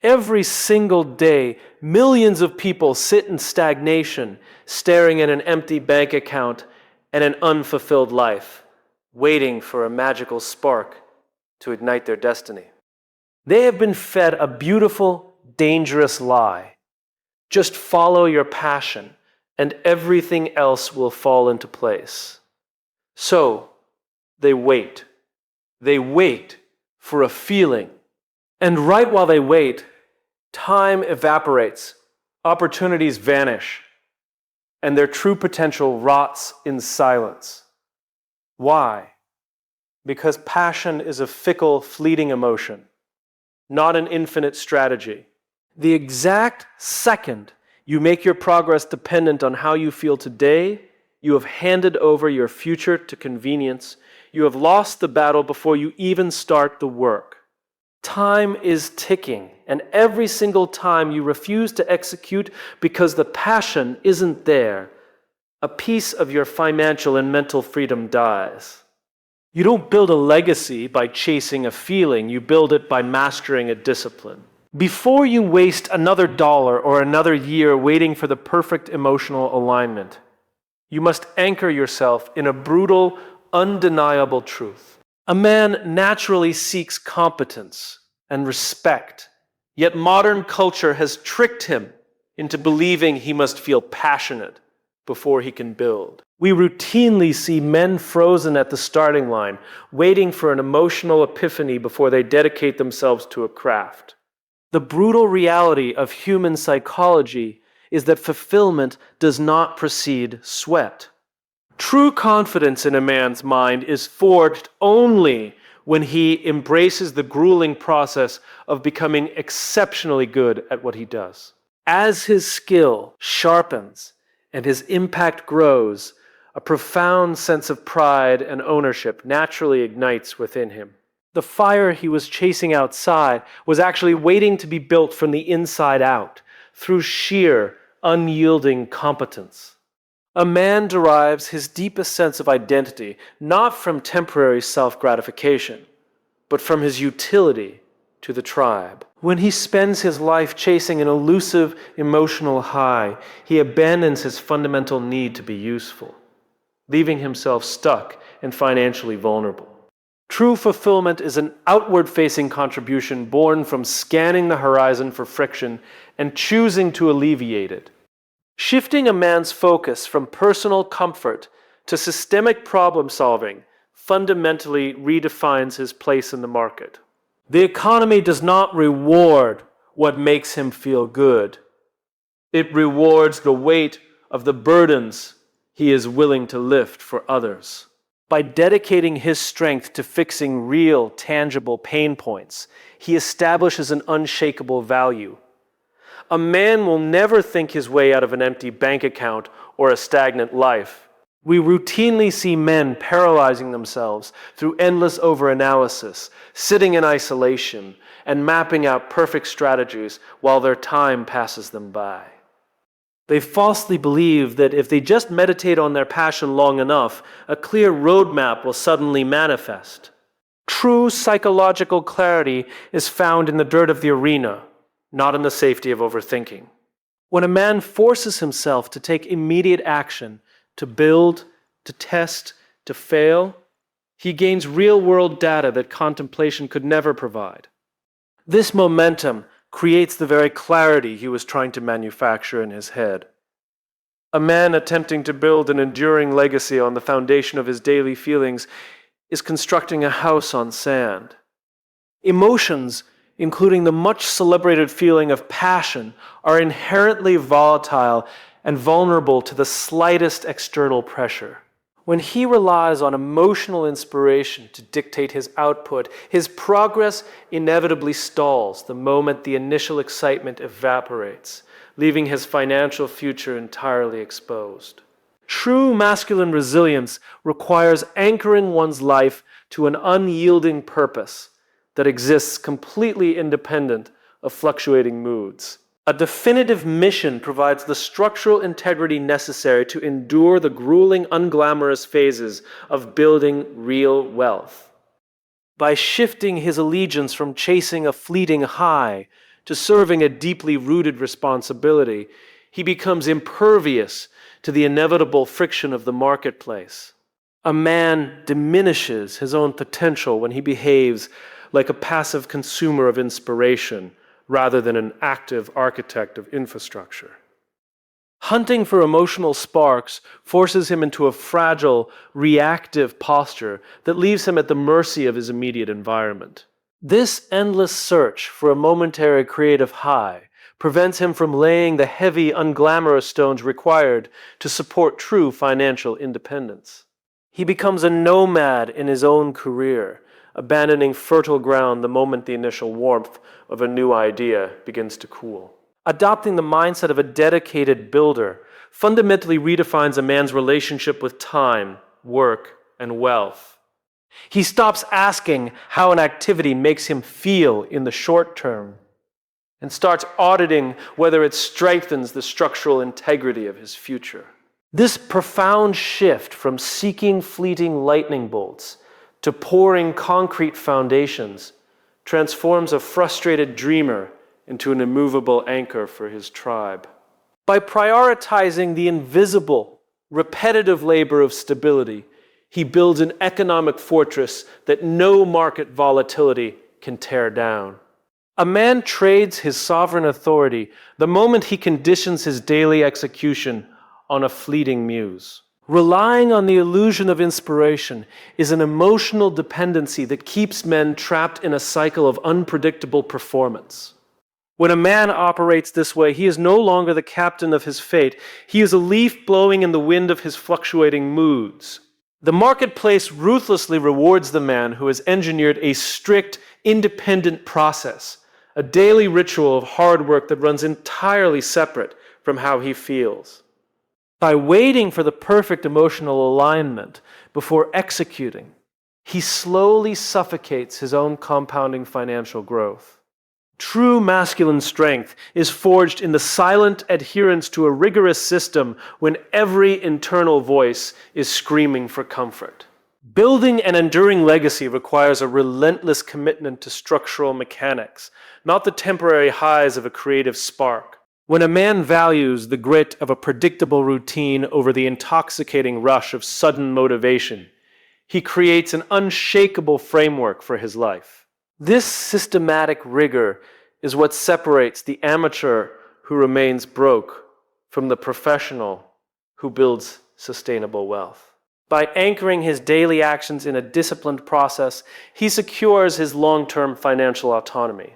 Every single day, millions of people sit in stagnation, staring at an empty bank account and an unfulfilled life, waiting for a magical spark to ignite their destiny. They have been fed a beautiful, dangerous lie. Just follow your passion, and everything else will fall into place. So, they wait. They wait for a feeling. And right while they wait, time evaporates, opportunities vanish, and their true potential rots in silence. Why? Because passion is a fickle, fleeting emotion, not an infinite strategy. The exact second you make your progress dependent on how you feel today, you have handed over your future to convenience. You have lost the battle before you even start the work. Time is ticking, and every single time you refuse to execute because the passion isn't there, a piece of your financial and mental freedom dies. You don't build a legacy by chasing a feeling, you build it by mastering a discipline. Before you waste another dollar or another year waiting for the perfect emotional alignment, you must anchor yourself in a brutal, undeniable truth. A man naturally seeks competence and respect, yet modern culture has tricked him into believing he must feel passionate before he can build. We routinely see men frozen at the starting line, waiting for an emotional epiphany before they dedicate themselves to a craft. The brutal reality of human psychology is that fulfillment does not precede sweat. True confidence in a man's mind is forged only when he embraces the grueling process of becoming exceptionally good at what he does. As his skill sharpens and his impact grows, a profound sense of pride and ownership naturally ignites within him. The fire he was chasing outside was actually waiting to be built from the inside out, through sheer, unyielding competence. A man derives his deepest sense of identity not from temporary self-gratification, but from his utility to the tribe. When he spends his life chasing an elusive emotional high, he abandons his fundamental need to be useful, leaving himself stuck and financially vulnerable. True fulfillment is an outward-facing contribution born from scanning the horizon for friction and choosing to alleviate it. Shifting a man's focus from personal comfort to systemic problem-solving fundamentally redefines his place in the market. The economy does not reward what makes him feel good. It rewards the weight of the burdens he is willing to lift for others. By dedicating his strength to fixing real, tangible pain points, he establishes an unshakable value. A man will never think his way out of an empty bank account or a stagnant life. We routinely see men paralyzing themselves through endless overanalysis, sitting in isolation, and mapping out perfect strategies while their time passes them by. They falsely believe that if they just meditate on their passion long enough, a clear roadmap will suddenly manifest. True psychological clarity is found in the dirt of the arena, not in the safety of overthinking. When a man forces himself to take immediate action, to build, to test, to fail, he gains real-world data that contemplation could never provide. This momentum creates the very clarity he was trying to manufacture in his head. A man attempting to build an enduring legacy on the foundation of his daily feelings is constructing a house on sand. Emotions, including the much celebrated feeling of passion, are inherently volatile and vulnerable to the slightest external pressure. When he relies on emotional inspiration to dictate his output, his progress inevitably stalls the moment the initial excitement evaporates, leaving his financial future entirely exposed. True masculine resilience requires anchoring one's life to an unyielding purpose that exists completely independent of fluctuating moods. A definitive mission provides the structural integrity necessary to endure the grueling, unglamorous phases of building real wealth. By shifting his allegiance from chasing a fleeting high to serving a deeply rooted responsibility, he becomes impervious to the inevitable friction of the marketplace. A man diminishes his own potential when he behaves like a passive consumer of inspiration rather than an active architect of infrastructure. Hunting for emotional sparks forces him into a fragile, reactive posture that leaves him at the mercy of his immediate environment. This endless search for a momentary creative high prevents him from laying the heavy, unglamorous stones required to support true financial independence. He becomes a nomad in his own career, abandoning fertile ground the moment the initial warmth of a new idea begins to cool. Adopting the mindset of a dedicated builder fundamentally redefines a man's relationship with time, work, and wealth. He stops asking how an activity makes him feel in the short term and starts auditing whether it strengthens the structural integrity of his future. This profound shift from seeking fleeting lightning bolts to pouring concrete foundations transforms a frustrated dreamer into an immovable anchor for his tribe. By prioritizing the invisible, repetitive labor of stability, he builds an economic fortress that no market volatility can tear down. A man trades his sovereign authority the moment he conditions his daily execution on a fleeting muse. Relying on the illusion of inspiration is an emotional dependency that keeps men trapped in a cycle of unpredictable performance. When a man operates this way, he is no longer the captain of his fate. He is a leaf blowing in the wind of his fluctuating moods. The marketplace ruthlessly rewards the man who has engineered a strict, independent process, a daily ritual of hard work that runs entirely separate from how he feels. By waiting for the perfect emotional alignment before executing, he slowly suffocates his own compounding financial growth. True masculine strength is forged in the silent adherence to a rigorous system when every internal voice is screaming for comfort. Building an enduring legacy requires a relentless commitment to structural mechanics, not the temporary highs of a creative spark. When a man values the grit of a predictable routine over the intoxicating rush of sudden motivation, he creates an unshakable framework for his life. This systematic rigor is what separates the amateur who remains broke from the professional who builds sustainable wealth. By anchoring his daily actions in a disciplined process, he secures his long-term financial autonomy.